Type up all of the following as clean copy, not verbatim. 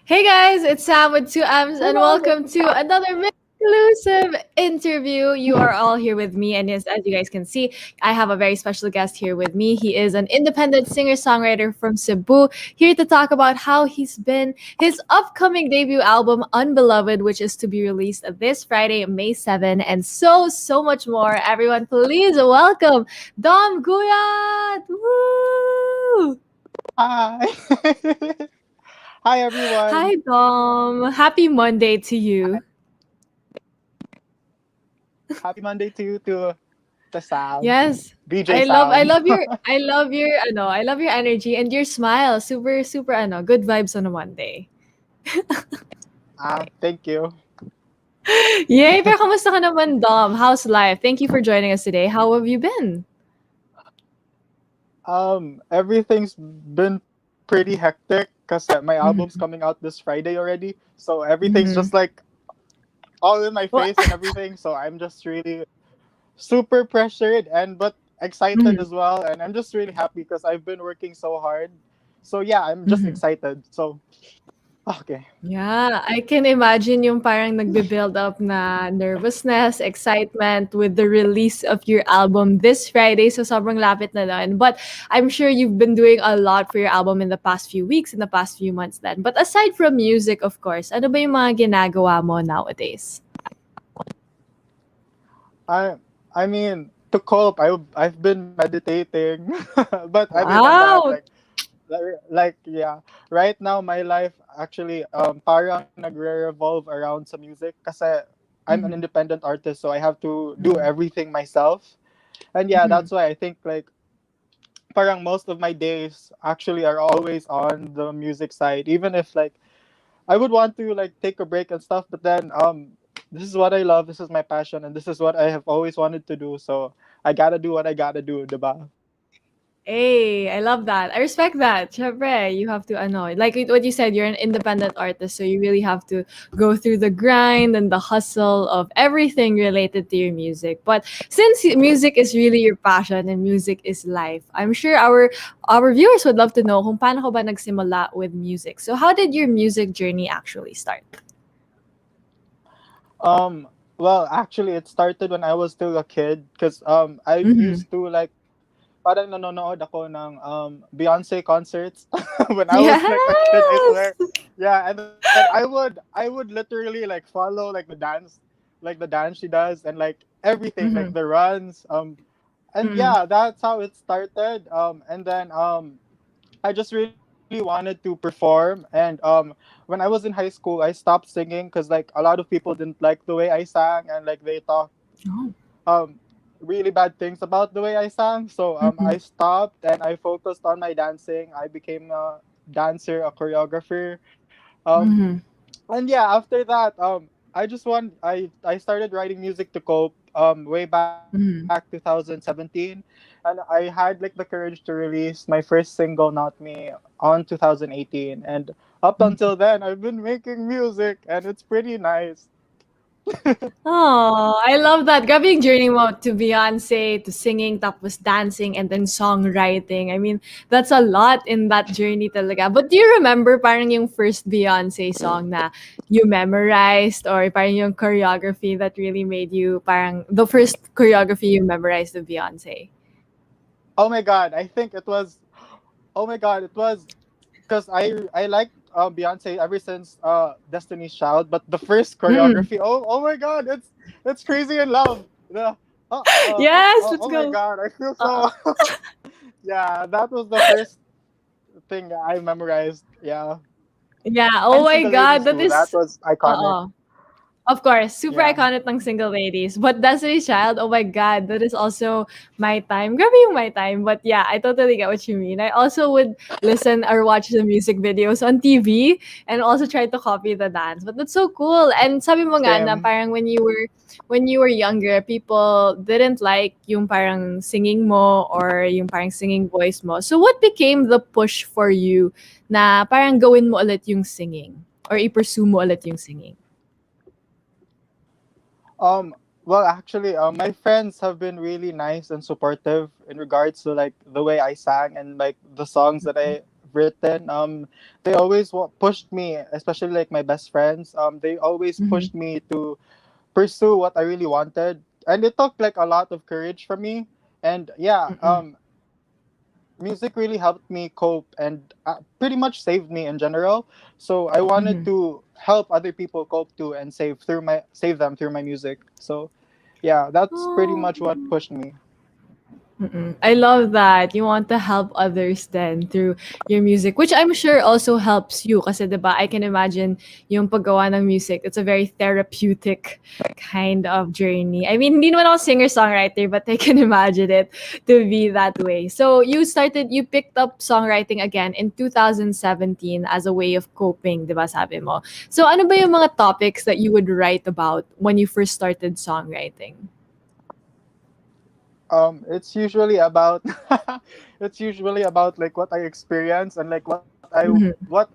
Hey guys, it's Sam with two M's, and welcome to another MYXclusive interview. You are all here with me, and yes, as you guys can see, I have a very special guest here with me. He is an independent singer-songwriter from Cebu, here to talk about how he's been his upcoming debut album, Unbeloved, which is to be released this Friday, May 7, and so much more. Everyone, please welcome Dom Guyot! Woo! Hi. Hi everyone. Hi, Dom. Happy Monday to Hi. you. Happy Monday to you to the Sam. Yes. BJ I Sam. love your I love your energy and your smile. Super good vibes on a Monday. Thank you. Yay, pero kamusta ka naman, Dom? How's life? Thank you for joining us today. How have you been? Everything's been pretty hectic because my album's Mhm. coming out this Friday already. So everything's Mhm. just like all in my What? face and everything. So I'm just really super pressured and but excited Mhm. as well. And I'm just really happy because I've been working so hard. So yeah, I'm just Mhm. excited. So okay. Yeah, I can imagine yung parang nagbe-build up na nervousness, excitement with the release of your album this Friday. So sobrang lapit na nun. But I'm sure you've been doing a lot for your album in the past few weeks, in the past few months then. But aside from music, of course, ano ba yung mga ginagawa mo nowadays? I I mean to cope, I've been meditating, but other than that, Wow! yeah, right now my life actually parang nagre-revolve around sa music kasi I'm an Mhm, independent artist, so I have to do mhm, everything myself, and yeah, mhm, that's why I think like parang most of my days actually are always on the music side, even if like I would want to like take a break and stuff, but then this is what I love, this is my passion, and this is what I have always wanted to do. So I gotta do what I gotta do, diba? Hey, I love that. I respect that. Syempre, you have to like what you said, you're an independent artist, so you really have to go through the grind and the hustle of everything related to your music. But since music is really your passion and music is life, I'm sure our viewers would love to know kung paano ka ba nagsimula with music. So how did your music journey actually start? Well, actually, it started when I was still a kid, because I Mm-hmm. used to like parang nanonood ako ng Beyonce concerts when I was like a kid, I Yes. swear. Yeah, and then I would literally like follow like the dance she does, and like everything, like Mm-hmm. the runs. And Mm-hmm. yeah, that's how it started. And then I just really wanted to perform, and when I was in high school, I stopped singing because like a lot of people didn't like the way I sang, and like they thought Oh. um really bad things about the way I sang. So Mm-hmm. I stopped and I focused on my dancing. I became a dancer, a choreographer. Mm-hmm. And yeah, after that, I started writing music to cope way back Mm-hmm. 2017, and I had like the courage to release my first single, Not Me, on 2018. And up until then, I've been making music, and it's pretty nice. Oh, I love that. Grabe yung journey mo to Beyonce, to singing, tapos dancing, and then songwriting. I mean, that's a lot in that journey talaga. But do you remember parang yung first Beyonce song na you memorized or parang yung choreography that really made you parang the first choreography you memorized of Beyonce? Oh my god, I think it was. Oh my god, it was because I liked Beyonce ever since Destiny's Child, but the first Mm. choreography, oh my god, it's crazy in love. The Yes, let's oh my go. god, I feel Uh-uh. so. Yeah, that was the first thing I memorized. Yeah, Yeah, oh and my Single God, Ladies that too. That is, was iconic. uh Of course, super Yeah, iconic ng Single Ladies. But Destiny's Child, oh my God, that is also my time. Grabe yung my time. But yeah, I totally get what you mean. I also would listen or watch the music videos on TV and also try to copy the dance. But that's so cool. And sabi mo nga na same. parang when you were younger, people didn't like yung parang singing mo or yung parang singing voice mo. So what became the push for you na parang gawin mo ulit yung singing or i-pursue mo ulit yung singing? Um, well, actually, my friends have been really nice and supportive in regards to like the way I sang and like the songs that I written, they always pushed me, especially like my best friends. They always Mm-hmm. pushed me to pursue what I really wanted, and it took like a lot of courage from me. And yeah, Mm-mm. music really helped me cope and pretty much saved me in general. So I wanted Mm-hmm. to help other people cope too and save them through my music. So yeah, that's pretty Oh. much what pushed me. Mm-mm. I love that. You want to help others then through your music, which I'm sure also helps you. Kasi, diba, I can imagine yung paggawa ng music. It's a very therapeutic kind of journey. I mean, hindi naman ako singer-songwriter, but I can imagine it to be that way. So, you picked up songwriting again in 2017 as a way of coping, diba, sabi mo? So, ano ba yung mga topics that you would write about when you first started songwriting? It's usually about it's usually about like what I experience and like what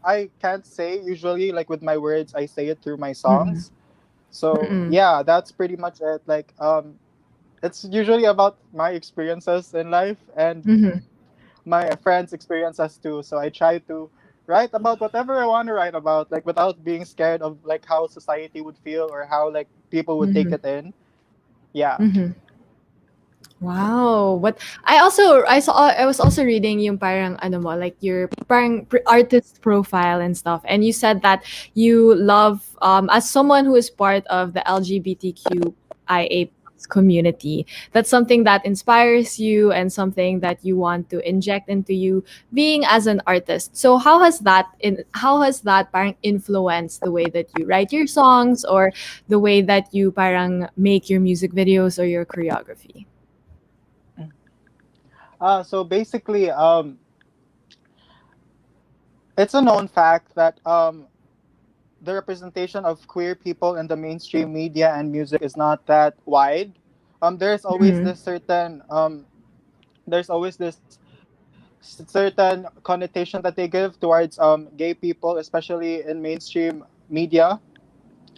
I can't say usually, like with my words I say it through my Mm-mm. songs. So Mm-mm. yeah, that's pretty much it. Like it's usually about my experiences in life and Mm-hmm. my friends' experiences too. So I try to write about whatever I want to write about, like without being scared of like how society would feel or how like people would take Mm-hmm. it in. Yeah. Mm-hmm. Wow. But I was also reading yung parang ano mo, like your parang artist profile and stuff, and you said that you love as someone who is part of the LGBTQIA community, that's something that inspires you and something that you want to inject into you being as an artist. So how has that parang influenced the way that you write your songs or the way that you parang make your music videos or your choreography? So basically, it's a known fact that the representation of queer people in the mainstream media and music is not that wide. There's always Mhm. this certain certain connotation that they give towards gay people, especially in mainstream media.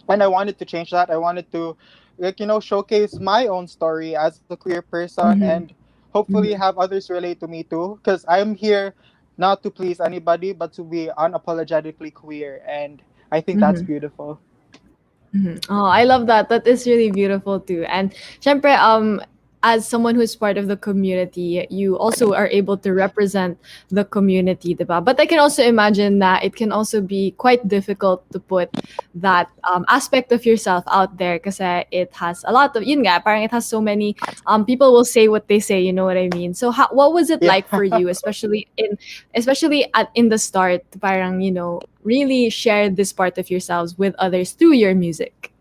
And I wanted to change that. I wanted to, like, showcase my own story as a queer person Mhm. and hopefully Mhm. have others relate to me too. Because I'm here not to please anybody, but to be unapologetically queer. And I think that's Mhm. beautiful. Mhm. Oh, I love that. That is really beautiful too. And syempre, as someone who's part of the community, you also are able to represent the community, diba? But I can also imagine that it can also be quite difficult to put that aspect of yourself out there because it has a lot of, yun nga, parang it has so many, people will say what they say, you know what I mean? So what was it Yeah. like for you, especially in the start, parang, really share this part of yourselves with others through your music.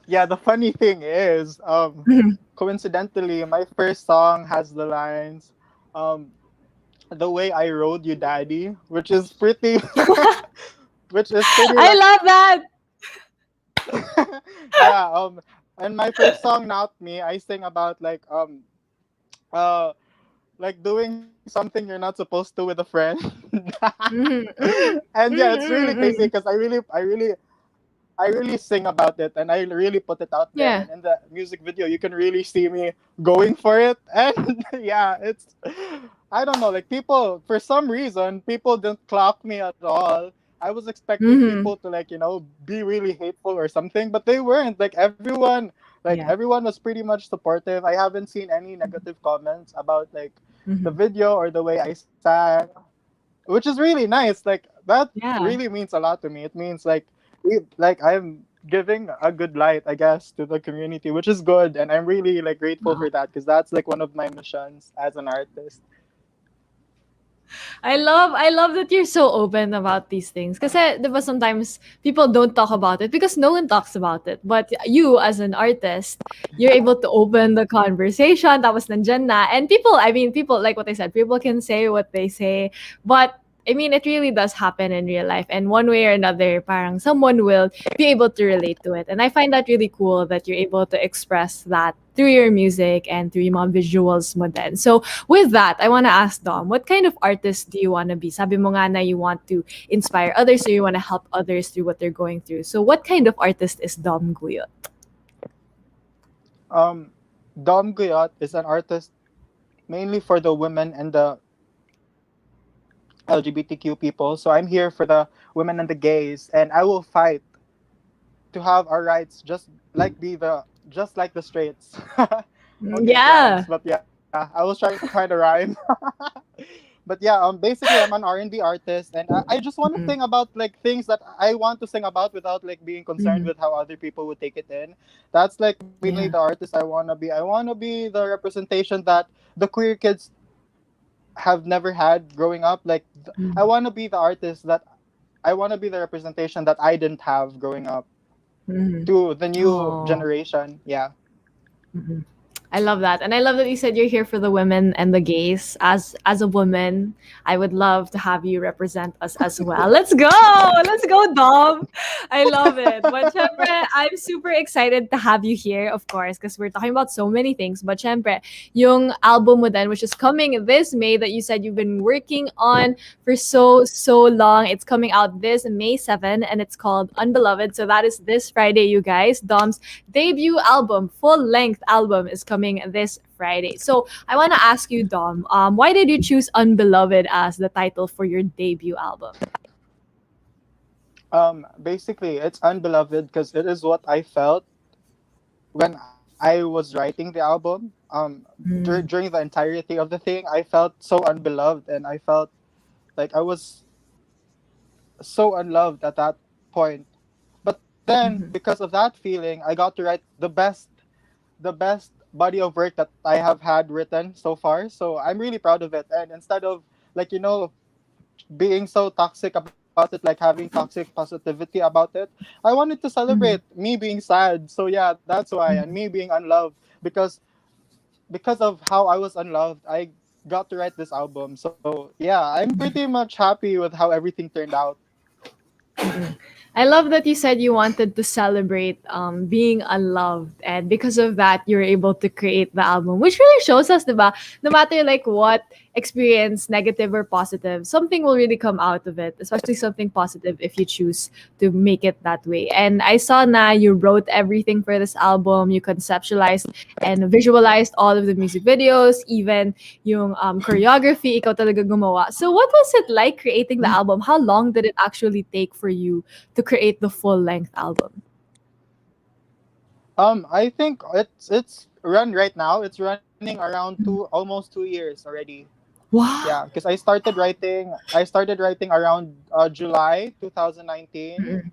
Yeah, the funny thing is, Mhm. coincidentally, my first song has the lines, um, the way I rode you daddy, which is pretty which is pretty I like love that. yeah, and my first song Not Me, I sing about uh doing something you're not supposed to with a friend. Mhm, mhm, And yeah, it's really mhm, crazy mhm. because I really sing about it and I really put it out there. Yeah. And in the music video, you can really see me going for it. And yeah, it's, I don't know, like people, for some reason, people didn't clock me at all. I was expecting Mhm. people to be really hateful or something, but they weren't. Yeah. Everyone was pretty much supportive. I haven't seen any negative comments about like the Mhm. video or the way I sang, which is really nice. Like that Yeah. really means a lot to me. It means I'm giving a good light, I guess, to the community, which is good, and I'm really like grateful for that because that's like one of my missions as an artist. I love that you're so open about these things. Kasi, di ba, sometimes people don't talk about it because no one talks about it. But you, as an artist, you're able to open the conversation. Tapos nandyan na. And people, like what I said, people can say what they say. But, I mean, it really does happen in real life. And one way or another, parang someone will be able to relate to it. And I find that really cool that you're able to express that through your music and through yung mga visuals mo din. So, with that, I want to ask Dom, what kind of artist do you want to be? Sabi mo nga na you want to inspire others or you want to help others through what they're going through. So what kind of artist is Dom Guyot? Um, Dom Guyot is an artist mainly for the women and the LGBTQ people. So I'm here for the women and the gays, and I will fight to have our rights just like the straights. Okay, it rhymes, Yeah. but yeah, I was trying to find a rhyme. But yeah, basically I'm an R&B artist, and I just want to Mm-mm. sing about like things that I want to sing about without like being concerned Mhm. with how other people would take it in. That's like mainly the Yeah. artist I want to be. I want to be the representation that the queer kids have never had growing up. Like I Mm. want to be the artist that I want to be the representation that I didn't have growing up Mhm. to the new Oh. generation. Yeah. Mhm. I love that. And I love that you said you're here for the women and the gays. As a woman, I would love to have you represent us as well. Let's go. Let's go, Dom. I love it. But syempre, I'm super excited to have you here, of course, because we're talking about so many things. But syempre, yung album mo then, which is coming this May that you said you've been working on for so long. It's coming out this May 7 and it's called Unbeloved. So that is this Friday, you guys. Dom's debut album, full length album, is coming this Friday. So I want to ask you, Dom, why did you choose Unbeloved as the title for your debut album? Basically, it's unbeloved because it is what I felt when I was writing the album. Mm, During the entirety of the thing, I felt so unbeloved, and I felt like I was so unloved at that point. But then, mhm, because of that feeling, I got to write the best body of work that I have had written so far. So I'm really proud of it. And instead of like being so toxic about it, like having toxic positivity about it, I wanted to celebrate mhm, me being sad. So yeah, that's why, and me mhm. being unloved because of how I was unloved, I got to write this album. So yeah, I'm pretty much happy with how everything turned out. Mm-mm. I love that you said you wanted to celebrate being unloved, and because of that, you're able to create the album, which really shows us, diba? No matter like what experience, negative or positive, something will really come out of it, especially something positive if you choose to make it that way. And I saw na you wrote everything for this album, you conceptualized and visualized all of the music videos, even yung choreography, ikaw talaga gumawa. So what was it like creating the album? How long did it actually take for you to create the full-length album? I think it's run right now. It's running around almost 2 years already. Yeah, Wow. because I started writing around July 2019, Mm-mm.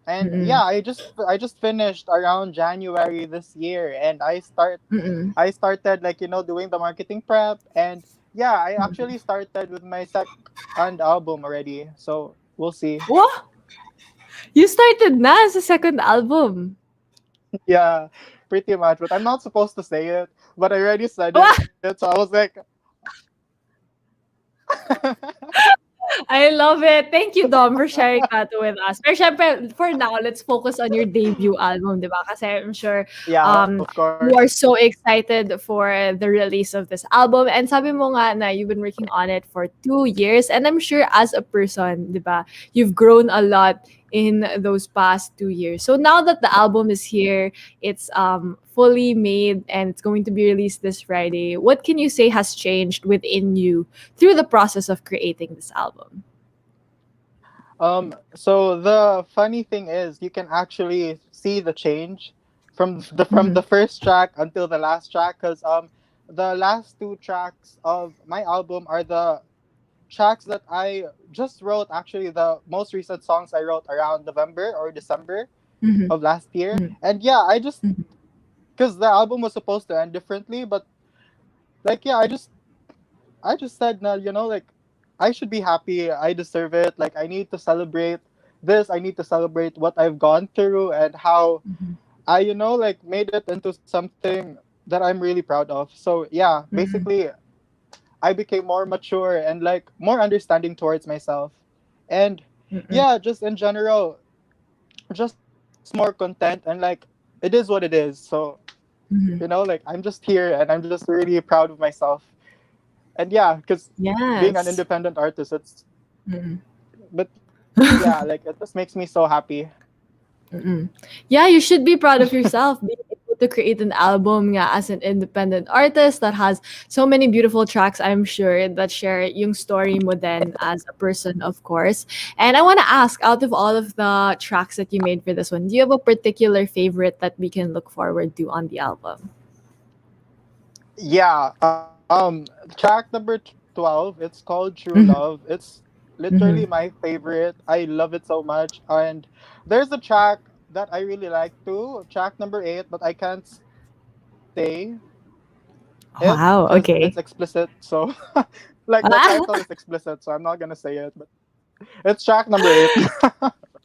and yeah, Mm-mm. I just finished around January this year, and Mm-mm. I started like doing the marketing prep, and yeah, I actually started with my second album already. So we'll see. Wow. You started na sa second album. Yeah, pretty much. But I'm not supposed to say it, but I already said Wow. it, so I was like, I love it. Thank you, Dom, for sharing that with us. Pero syempre, for now, let's focus on your debut album, di ba? Kasi I'm sure yeah, of course. you are so excited for the release of this album. And sabi mo nga na you've been working on it for 2 years. And I'm sure as a person, di ba, you've grown a lot in those past 2 years. So now that the album is here, it's fully made and it's going to be released this Friday. What can you say has changed within you through the process of creating this album? So the funny thing is, you can actually see the change from the Mhm. first track until the last track, because the last two tracks of my album are the tracks that I just wrote. Actually, the most recent songs I wrote around November or December Mhm. of last year, Mhm. and yeah, I just Mhm. because the album was supposed to end differently, but like yeah, I just said no, like I should be happy. I deserve it. Like I need to celebrate this. I need to celebrate what I've gone through and how Mhm. I like made it into something that I'm really proud of. So yeah, Mhm. basically I became more mature and like more understanding towards myself. And Mm. yeah, just in general, just more content and like it is what it is. So, Mhm. like I'm just here and I'm just really proud of myself. And yeah, because being an Yes. independent artist, Mm. but yeah, like it just makes me so happy. Mm. Yeah, you should be proud of yourself being able to create an album nga as an independent artist that has so many beautiful tracks, I'm sure, that share yung story mo then as a person, of course. And I want to ask, out of all of the tracks that you made for this one, do you have a particular favorite that we can look forward to on the album? Yeah. Track number 12. It's called True Mm-hmm. Love. It's literally Mm-hmm. my favorite. I love it so much. And there's a track that I really like too. Track number 8, but I can't say it because Wow, it's okay. explicit. So, like the title is explicit, so I'm not gonna say it. But it's track number 8.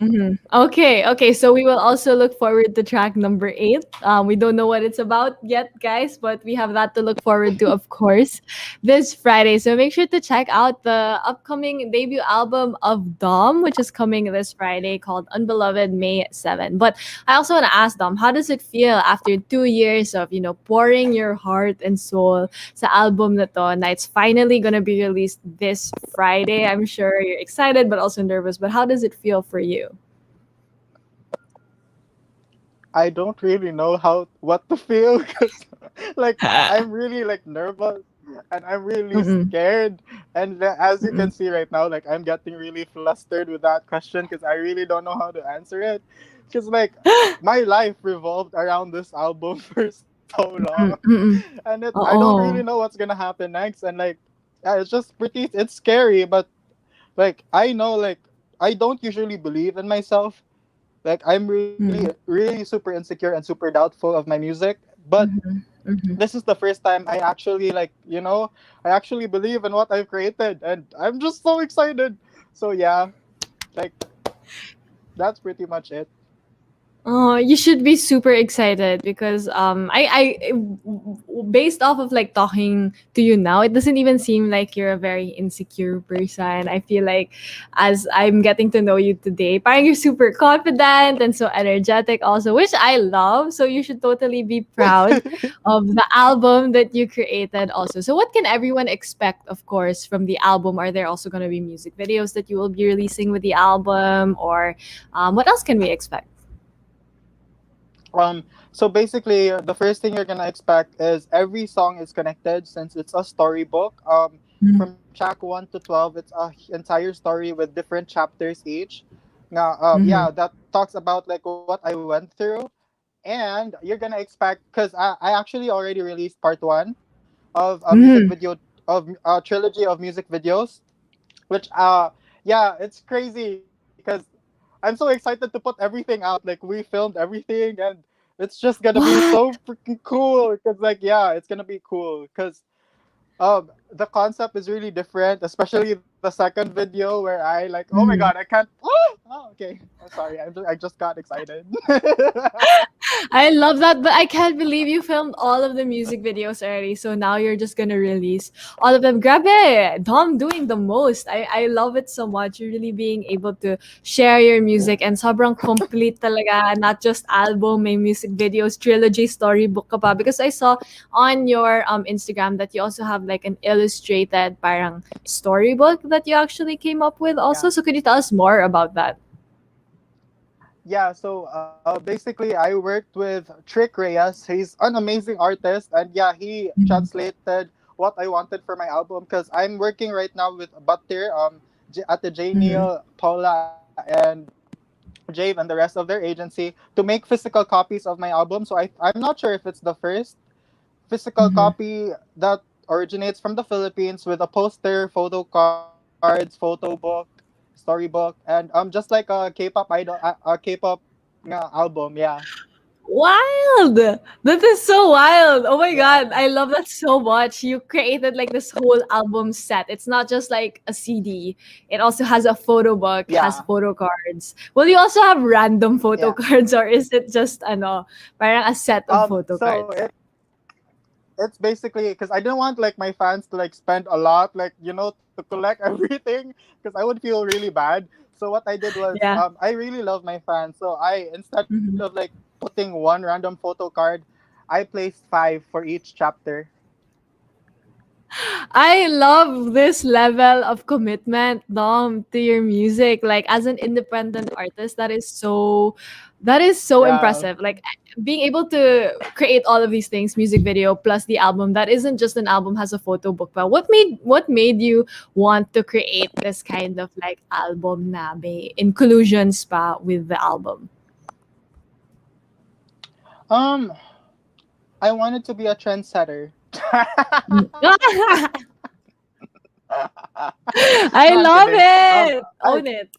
Mhm. Okay, okay. So we will also look forward to track number 8. We don't know what it's about yet, guys, but we have that to look forward to, of course, this Friday. So make sure to check out the upcoming debut album of Dom, which is coming this Friday, called Unbeloved, May 7. But I also want to ask Dom, how does it feel after 2 years of, pouring your heart and soul sa album na to, na it's finally gonna be released this Friday? I'm sure you're excited, but also nervous. But how does it feel for you? I don't really know how what to feel because like I'm really like nervous and I'm really Mm-mm. scared. And as you can Mm-mm. see right now, like I'm getting really flustered with that question because I really don't know how to answer it. Because like my life revolved around this album for so long, Mm, mm. and I don't really know Oo. what's gonna happen next. And like yeah, it's just it's scary, but like I know like I don't usually believe in myself, like I'm really, Mm. really super insecure and super doubtful of my music. But Mhm. Mhm. this is the first time I actually like, I actually believe in what I've created, and I'm just so excited. So yeah, like that's pretty much it. Oh, you should be super excited because based off of like talking to you now, it doesn't even seem like you're a very insecure person. I feel like as I'm getting to know you today, parang you're super confident and so energetic also, which I love. So you should totally be proud of the album that you created also. So what can everyone expect, of course, from the album? Are there also going to be music videos that you will be releasing with the album, or what else can we expect? So basically, the first thing you're gonna expect is every song is connected since it's a storybook. From track 1 to 12, it's a entire story with different chapters each. Now, Mm-hmm. yeah, that talks about like what I went through, and you're gonna expect because I actually already released part one of a music Mm-hmm. video of a trilogy of music videos, which yeah, it's crazy because I'm so excited to put everything out. Like we filmed everything, and it's just gonna be What? so freaking cool. Because like yeah, it's gonna be cool because the concept is really different, especially the second video where I like, oh my god, I Mhm. can't. Oh, okay. I'm sorry. I just got excited. I love that, but I can't believe you filmed all of the music videos already. So now you're just gonna release all of them. Grabe, Dom doing the most. I love it so much. You're really being able to share your music and sobrang complete talaga. Not just album, may music videos, trilogy, storybook ka pa. Because I saw on your Instagram that you also have like an illustrated parang storybook that you actually came up with also. Yeah. So could you tell us more about that? Yeah, so basically, I worked with Trick Reyes. He's an amazing artist, and yeah, he Mhm. translated what I wanted for my album because I'm working right now with Butter, at the J Mhm. Neil, Paula, and Jave and the rest of their agency to make physical copies of my album. So I'm not sure if it's the first physical Mhm. copy that originates from the Philippines with a poster, photo cards, photo book, storybook, and just like a K-pop idol, a K-pop album. Yeah, Wild! That is so wild. Oh my god, I love that so much. You created like this whole album set. It's not just like a CD. It also has a photo book, yeah, has photo cards. Will you also have random photo yeah. cards, or is it just parang a set of photo So cards? it's basically because I didn't want like my fans to like spend a lot, like to collect everything, because I would feel really bad. So what I did was, Yeah. I really love my fans, so I instead of like Mhm. putting one random photo card, I placed five for each chapter. I love this level of commitment, Dom, to your music. Like as an independent artist, that is so Yeah. impressive. Like being able to create all of these things, music video plus the album, that isn't just an album has a photo book. But what made you want to create this kind of like album na may inclusions pa with the album? Um, I wanted to be a trendsetter. I No, I'm love kidding. it. I Own it.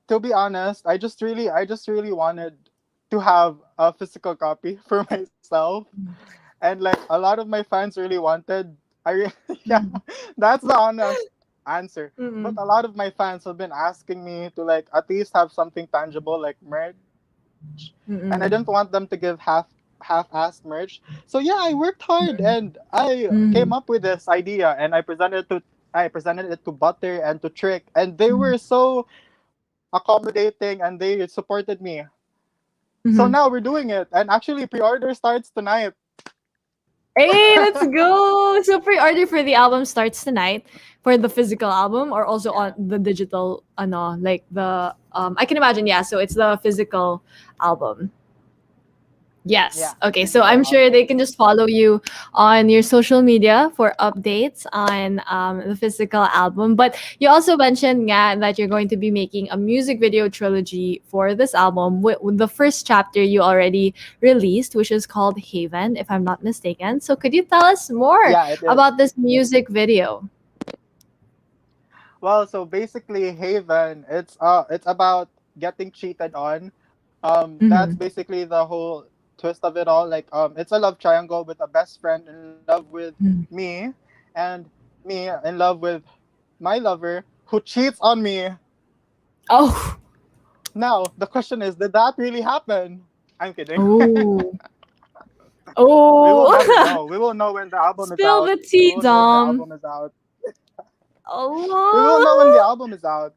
to be honest, I just really wanted to have a physical copy for myself, and like a lot of my fans really wanted. Yeah, that's the honest answer. But Mm-mm. a lot of my fans have been asking me to like at least have something tangible like merch, and I didn't want them to Mm-mm. give half-assed merch. So yeah, I worked hard and I came up Mm-mm. with this idea and I presented it to Butter and to Trick, and they were so accommodating and they supported me. So now we're Mhm. doing it, and actually pre-order starts tonight. Hey, let's go! So pre-order for the album starts tonight for the physical album or also Yeah, on the digital ano like the I can imagine, yeah, so it's the physical album. yeah, Yes. Okay. So physical I'm sure album. they can just follow you on your social media for updates on the physical album. But you also mentioned nga, that you're going to be making a music video trilogy for this album. With the first chapter you already released, which is called Haven, if I'm not mistaken. So could you tell us more Yeah, it is. about this music video? Well, so basically, Haven, it's about getting cheated on. That's Mm-hmm. basically the whole twist of it all. Like, it's a love triangle with a best friend in love with me, and me in love with my lover who cheats on me. Oh. Now, the question is, did that really happen? I'm kidding. Oh. We will never Oh. know. We will know when the album is Spill out. the We tea, will know when the Dom. album is out. We will know when the Oh. album is out.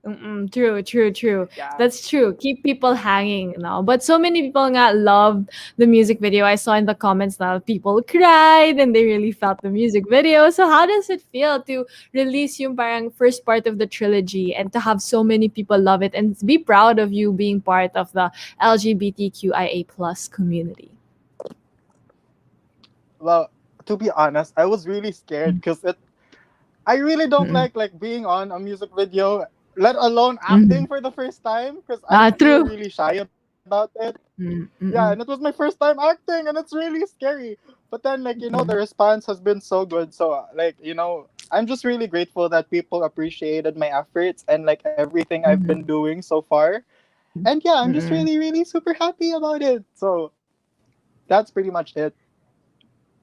Mm-mm, true, true, true. Yeah. That's true. Keep people hanging now. But so many people nga loved the music video. I saw in the comments now people cried and they really felt the music video. So how does it feel to release yung parang first part of the trilogy and to have so many people love it and be proud of you being part of the LGBTQIA plus community? Well, to be honest, I was really scared because it. I really don't Mm-mm. like being on a music video, let alone Mhm. acting for the first time, because I Ah, feel true. really shy about it. Yeah, and it Mm-mm. was my first time acting, and it's really scary. But then, like the Mm-mm. response has been so good. So, I'm just really grateful that people appreciated my efforts and like everything I've been Mhm. doing so far. And yeah, I'm just Mm-mm. really, really super happy about it. So that's pretty much it.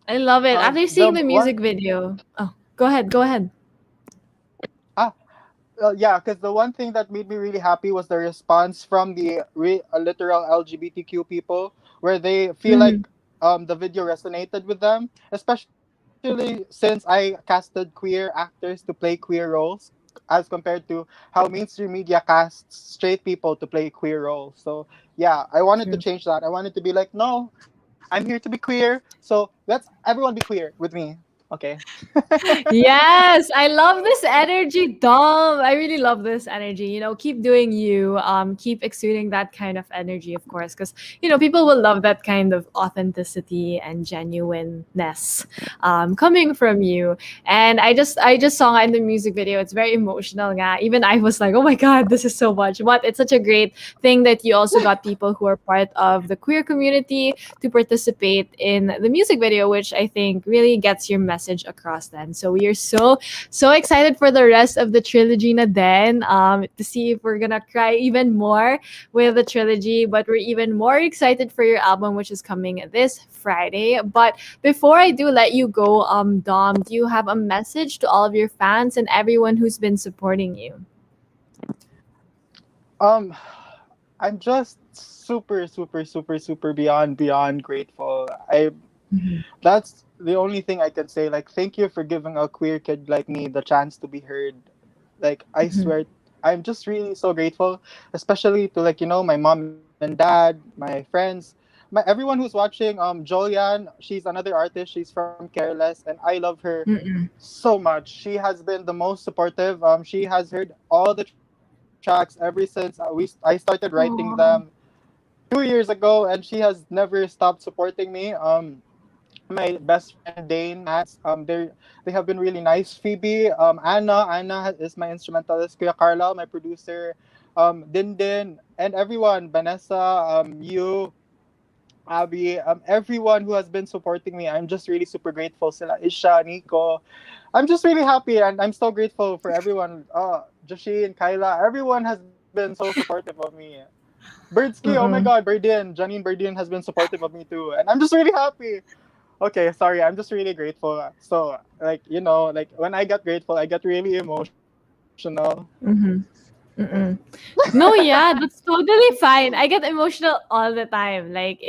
I love it. After The seeing the one music video. Oh, go ahead, go ahead. ah yeah, because the one thing that made me really happy was the response from the literal LGBTQ people, where they feel like Mhm. the video resonated with them, especially since I casted queer actors to play queer roles, as compared to how mainstream media casts straight people to play queer roles. So yeah, I wanted to True. change that. I wanted to be like, no, I'm here to be queer. So let's everyone be queer with me. Okay. Yes, I love this energy, Dom. I really love this energy. Keep doing you. Keep exuding that kind of energy, of course, because people will love that kind of authenticity and genuineness coming from you. And I just saw in the music video. It's very emotional. Nga. Even I was like, oh my god, this is so much. But it's such a great thing that you also got people who are part of the queer community to participate in the music video, which I think really gets your message across then. So we are so excited for the rest of the trilogy na then, to see if we're gonna cry even more with the trilogy, but we're even more excited for your album, which is coming this Friday. But before I do let you go, Dom, do you have a message to all of your fans and everyone who's been supporting you? Um, I'm just super, super, super, super beyond grateful. Mhm. That's the only thing I can say. Like, thank you for giving a queer kid like me the chance to be heard. Like, I Mhm. swear, I'm just really so grateful, especially to like my mom and dad, my friends, my everyone who's watching, Jolian, she's another artist. She's from Careless, and I love her Mm-mm. so much. She has been the most supportive. She has heard all the tracks ever since I started writing them Aw. 2 years ago, and she has never stopped supporting me. My best friend Dane, Mats, they have been really nice. Phoebe, Anna is my instrumentalist. Kuya Carla, my producer. Din, and everyone, Vanessa, you, Abby, everyone who has been supporting me. I'm just really super grateful. Sila Isha, Nico. I'm just really happy, and I'm so grateful for everyone. Joshi and Kyla, everyone has been so supportive of me. Birdsky, oh my God, Mm-mm. Janine Berdin has been supportive of me too, and I'm just really happy. Okay, sorry, I'm just really grateful. So, like, like when I get grateful, I get really emotional. Mhm. Mm-mm. No, yeah, that's totally fine. I get emotional all the time. Like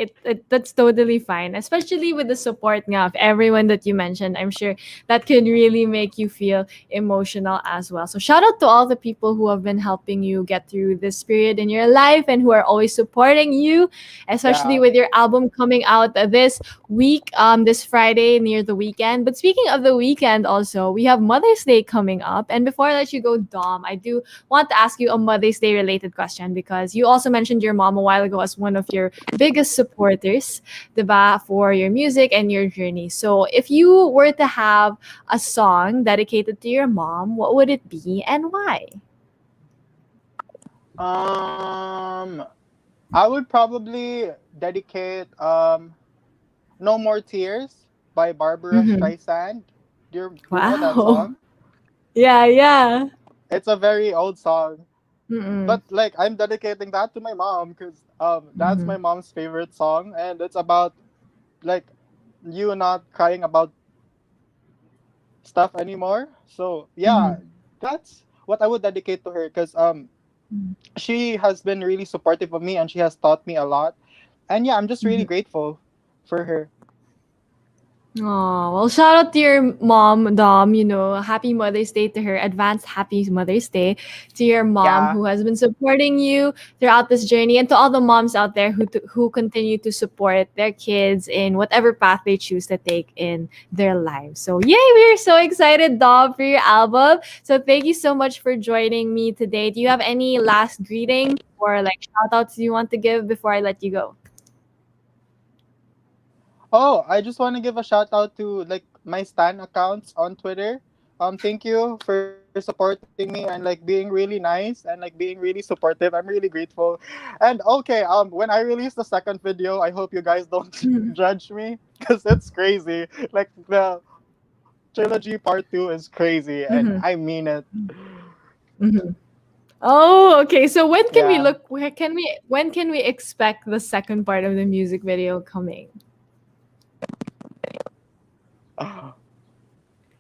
that's totally fine, especially with the support nga of everyone that you mentioned. I'm sure that could really make you feel emotional as well. So shout out to all the people who have been helping you get through this period in your life and who are always supporting you, especially Yeah. with your album coming out this week, this Friday near the weekend. But speaking of the weekend, also we have Mother's Day coming up. And before I let you go, Dom, I do want to ask you a Mother's Day related question because you also mentioned your mom a while ago as one of your biggest supporters, diba, for your music and your journey. So if you were to have a song dedicated to your mom, what would it be and why? Um, I would probably dedicate "No More Tears" by Barbara Mm-hmm. Streisand. Do you know that Wow. song? Yeah, yeah. It's a very old song, Mm-mm. but like I'm dedicating that to my mom because that's Mm-hmm. my mom's favorite song, and it's about like you not crying about stuff anymore. So yeah, Mm-hmm. that's what I would dedicate to her because she has been really supportive of me and she has taught me a lot. And yeah, I'm just really Mm-hmm. grateful for her. Oh, well, shout out to your mom, Dom. Happy Mother's Day to her. Advanced happy Mother's Day to your mom Yeah. who has been supporting you throughout this journey, and to all the moms out there who continue to support their kids in whatever path they choose to take in their lives. So, yay, we are so excited, Dom, for your album. So, thank you so much for joining me today. Do you have any last greeting or like shout outs you want to give before I let you go? Oh, I just want to give a shout out to like my stan accounts on Twitter. Thank you for supporting me and like being really nice and like being really supportive. I'm really grateful. And okay, when I release the second video, I hope you guys don't judge me because it's crazy. Like the trilogy part 2 is crazy, and I Mm-hmm. mean it. Oh, okay. So when can we Yeah. look? When can we expect the second part of the music video coming?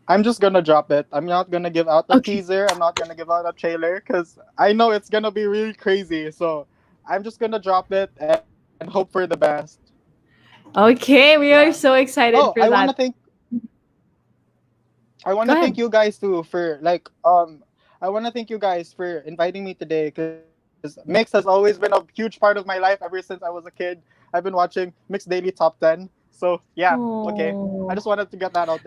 I'm just gonna drop it. I'm not gonna give out a Okay. teaser. I'm not gonna give out a trailer because I know it's gonna be really crazy. So I'm just gonna drop it and hope for the best. Okay, we Yeah. are so Oh, excited for that. I wanna Go thank ahead. you guys too for I wanna thank you guys for inviting me today because Mix has always been a huge part of my life ever since I was a kid. I've been watching Mix Daily Top 10. So yeah, okay. I just Oh. wanted to get that out there.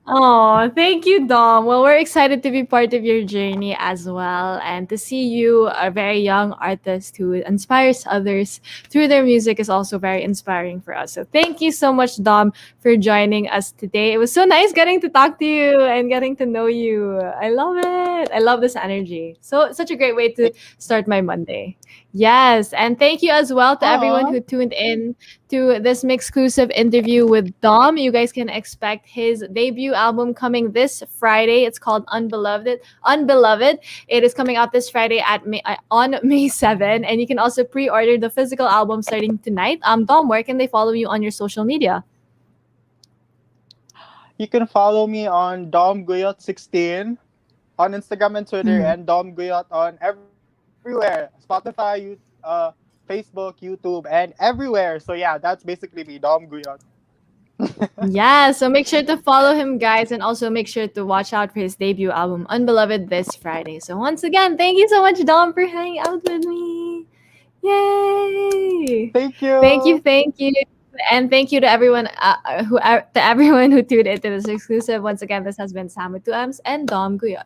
Oh, thank you, Dom. Well, we're excited to be part of your journey as well and to see you, a very young artist who inspires others through their music, is also very inspiring for us. So, thank you so much, Dom, for joining us today. It was so nice getting to talk to you and getting to know you. I love it. I love this energy. So, such a great way to start my Monday. Yes, and thank you as well to everyone Aww. who tuned in to this MYXclusive interview with Dom. You guys can expect his debut album coming this Friday. It's called Unbeloved. Unbeloved. It is coming out this Friday on May 7, and you can also pre-order the physical album starting tonight. Dom, where can they follow you on your social media? You can follow me on Dom Guyot 16 on Instagram and Twitter, Mhm. and Dom Guyot on everywhere: Spotify, Facebook, YouTube, and everywhere. So yeah, that's basically me, Dom Guyot. Yeah, so make sure to follow him, guys, and also make sure to watch out for his debut album, Unbeloved, this Friday. So once again, thank you so much, Dom, for hanging out with me. Yay! Thank you. Thank you, and thank you to everyone to everyone who tuned into this exclusive. Once again, this has been Sam with 2Ms and Dom Guyot.